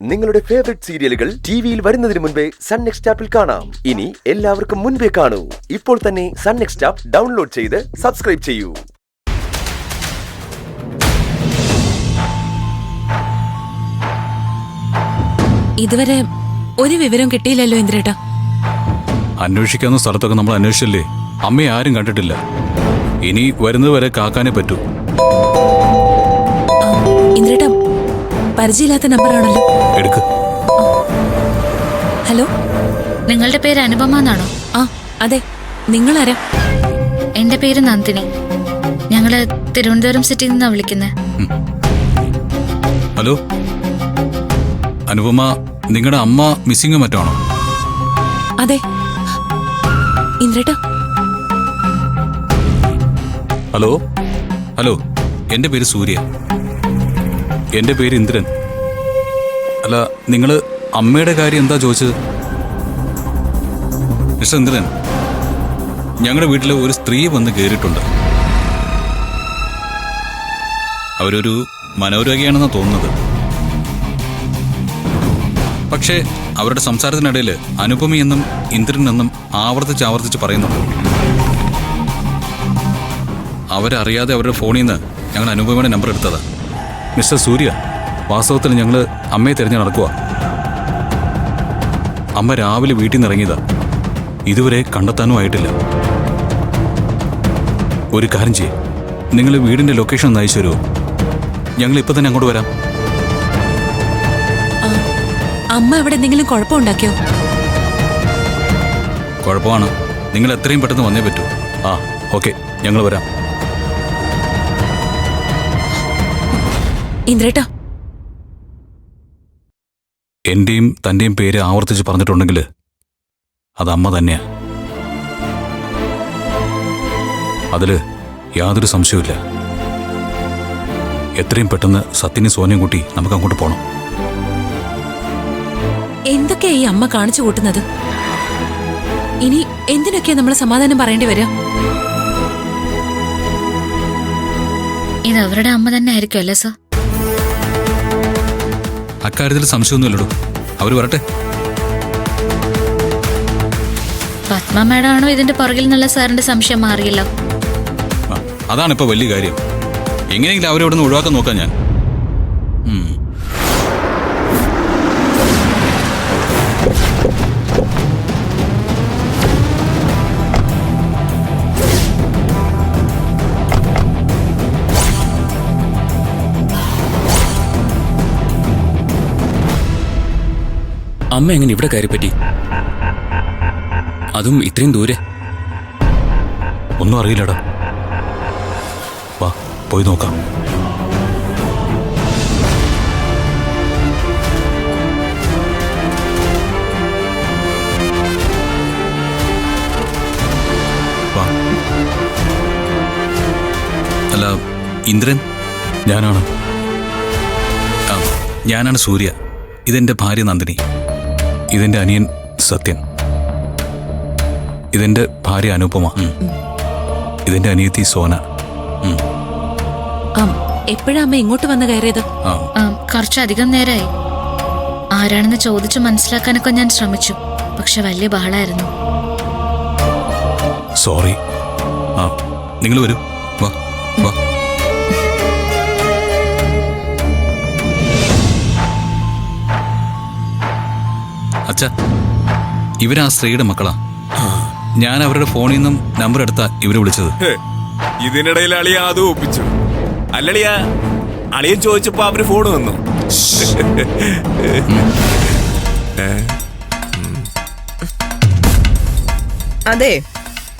നിങ്ങളുടെ ഫേവറേറ്റ് സീരിയലുകൾ ടിവിയിൽ വരുന്നതിന് മുൻപേ സൺ നെക്സ്റ്റ് ആപ്പിൽ കാണാം. ഇനി എല്ലാവർക്കും മുൻപേ കാണൂ. ഇപ്പോൾ തന്നെ സൺ നെക്സ്റ്റ് ആപ്പ് ഡൗൺലോഡ് ചെയ്ത് സബ്സ്ക്രൈബ് ചെയ്യൂ. ഇതുവരെ ഒരു വിവരം കിട്ടിയില്ലല്ലോ ഇന്ദ്രേട്ടാ. അന്വേഷിക്കാവുന്ന സ്ഥലത്തൊക്കെ നമ്മൾ അന്വേഷിച്ചല്ലേ. അമ്മയെ ആരും കണ്ടിട്ടില്ല. ഇനി വരുന്നത് വരെ കാക്കാനേ പറ്റൂ. ഇന്ദ്രേട്ടാ, പരിചയമില്ലാത്ത നമ്പറാണല്ലോ. എടുക്ക്. ഹലോ, നിങ്ങളുടെ പേര് അനുപമ എന്നാണോ? ആ അതെ, നിങ്ങളാരാ? എന്റെ പേര് നന്ദിനി. ഞങ്ങള് തിരുവനന്തപുരം സിറ്റിയിൽ നിന്നാ വിളിക്കുന്നത്. ഹലോ അനുപമ, നിങ്ങളുടെ അമ്മ മിസ്സിംഗ് മറ്റാണോ? അതെ ഇന്ദ്രേട്ടാ. ഹലോ ഹലോ, എന്റെ പേര് സൂര്യ. എന്റെ പേര് ഇന്ദ്രൻ. അല്ല, നിങ്ങള് അമ്മയുടെ കാര്യം എന്താ ചോദിച്ചത്? മിസ്റ്റർ ഇന്ദ്രൻ, ഞങ്ങളുടെ വീട്ടിൽ ഒരു സ്ത്രീ വന്ന് കയറിയിട്ടുണ്ട്. അവരൊരു മനോരോഗിയാണെന്നാണ് തോന്നുന്നത്. പക്ഷേ അവരുടെ സംസാരത്തിനിടയിൽ അനുപമയെന്നും ഇന്ദ്രനെന്നും ആവർത്തിച്ച് പറയുന്നുണ്ട്. അവരറിയാതെ അവരുടെ ഫോണിൽ നിന്ന് ഞങ്ങൾ അനുപമയുടെ നമ്പർ എടുത്തതാ. മിസ്റ്റർ സൂര്യ, വാസ്തവത്തിൽ ഞങ്ങൾ അമ്മയെ തിരഞ്ഞു നടക്കുക. അമ്മ രാവിലെ വീട്ടിൽ നിന്ന് ഇറങ്ങിയതാ. ഇതുവരെ കണ്ടെത്താനും ആയിട്ടില്ല. ഒരു കാര്യം ചെയ്യേ, നിങ്ങൾ വീടിന്റെ ലൊക്കേഷൻ ഒന്ന് അയച്ചു തരുമോ? ഞങ്ങൾ ഇപ്പൊ തന്നെ അങ്ങോട്ട് വരാം. അമ്മ അവിടെ എന്തെങ്കിലും കുഴപ്പമുണ്ടാക്കിയോ? കുഴപ്പമാണ്. നിങ്ങൾ എത്രയും പെട്ടെന്ന് വന്നേ പറ്റൂ. ആ ഓക്കെ, ഞങ്ങൾ വരാം. ഇന്ദ്രേട്ടാ, എന്റെയും തന്റെയും പേര് ആവർത്തിച്ച് പറഞ്ഞിട്ടുണ്ടെങ്കിൽ അത് അമ്മ തന്നെയാ. അതില് യാതൊരു സംശയവുമില്ല. എത്രയും പെട്ടെന്ന് സത്യനും സോനയും കൂട്ടി നമുക്ക് അങ്ങോട്ട് പോകണം. എന്തൊക്കെയാ ഈ അമ്മ കാണിച്ചു കൂട്ടുന്നത്? ഇനി എന്തിനൊക്കെയാ നമ്മൾ സമാധാനം പറയേണ്ടി വരിക? ഇത് അവരുടെ അമ്മ തന്നെ ആയിരിക്കും അല്ലേ സർ? അക്കാര്യത്തിൽ സംശയമൊന്നുമില്ലടോ. അവര് വരട്ടെ. പത്മ മാഡം ആണോ ഇതിന്റെ പുറകിൽ നിന്നുള്ള സാറിന്റെ സംശയം മാറിയല്ലോ. അതാണിപ്പോ വലിയ കാര്യം. എങ്ങനെയെങ്കിലും അവരെ ഇവിടെ നിന്ന് ഒഴിവാക്കാൻ നോക്കാം ഞാൻ. അമ്മ എങ്ങനെ ഇവിടെ കയറിപ്പറ്റി? അതും ഇത്രയും ദൂരെ? ഒന്നും അറിയില്ലടാ. വാ, പോയി നോക്കാം. വാ. അല്ല, ഇന്ദ്രൻ? ഞാനാണ്. ഞാനാണ് സൂര്യ. ഇതെന്റെ ഭാര്യ നന്ദിനി. ഇതെന്റെ അനിയൻ സത്യൻ. ഇതെന്റെ ഭാര്യ അനുപമ. ഇതെന്റെ അനിയത്തി സോന. എപ്പോഴാ അമ്മ ഇങ്ങോട്ട് വന്ന് കയറിയത്? കുറച്ചധികം നേരമായി. ആരാണെന്ന് ചോദിച്ചു മനസ്സിലാക്കാനൊക്കെ ഞാൻ ശ്രമിച്ചു. പക്ഷെ വലിയ ബഹളായിരുന്നു. സോറി. നിങ്ങൾ വരൂ. വാ വാ. അച്ഛാ, ഇവരാ സ്ത്രീയുടെ മക്കളാ. ഞാൻ അവരുടെ ഫോണിൽ നിന്നും നമ്പർ എടുത്താ ഇവരെ വിളിച്ചത്. ഇതിനിടയിൽ അളിയ അത് ഒപ്പിച്ചു അല്ലളിയ. അളിയൻ ചോദിച്ചപ്പോ അവര് ഫോൺ വന്നു. അതെ,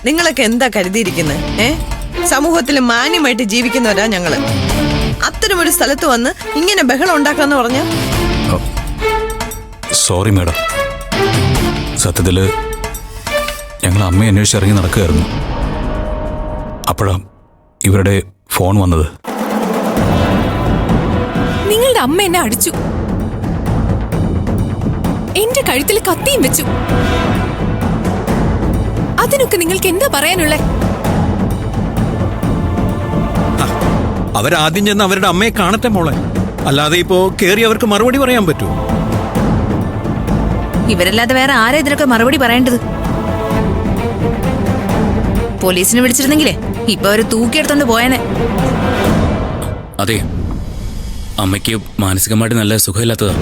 നിങ്ങളൊക്കെ എന്താ കരുതിയിരിക്കുന്നത്? സമൂഹത്തിൽ മാന്യമായിട്ട് ജീവിക്കുന്നവരാ ഞങ്ങള്. അത്തരമൊരു സ്ഥലത്ത് വന്ന് ഇങ്ങനെ ബഹളം ഉണ്ടാക്കാന്ന് പറഞ്ഞ. Sorry madam. സത്യത്തില് ഞങ്ങൾ അമ്മയെ അന്വേഷിച്ചിറങ്ങി നടക്കുകയായിരുന്നു. അപ്പോഴാ ഇവരുടെ ഫോൺ വന്നത്. നിങ്ങളുടെ അമ്മ എന്നെ അടിച്ചു. എന്റെ കഴുത്തിൽ കത്തിയും വെച്ചു. അതിനൊക്കെ നിങ്ങൾക്ക് എന്താ പറയാനുള്ളേ? അവരാദ്യം ചെന്ന് അവരുടെ അമ്മയെ കാണട്ടെ മോളെ. അല്ലാതെ ഇപ്പോ കേറി അവർക്ക് മറുപടി പറയാൻ പറ്റുമോ? ഇവരല്ലാതെ വേറെ ആരാ ഇതിനൊക്കെ മറുപടി പറയേണ്ടത്? പോലീസിനെ വിളിച്ചിരുന്നെങ്കിലേ ഇപ്പൊ അവര് തൂക്കിയെടുത്തോണ്ട് പോയനെ. അതെ, അമ്മയ്ക്ക് മാനസികമായിട്ട് നല്ല സുഖമില്ലാത്തതാ.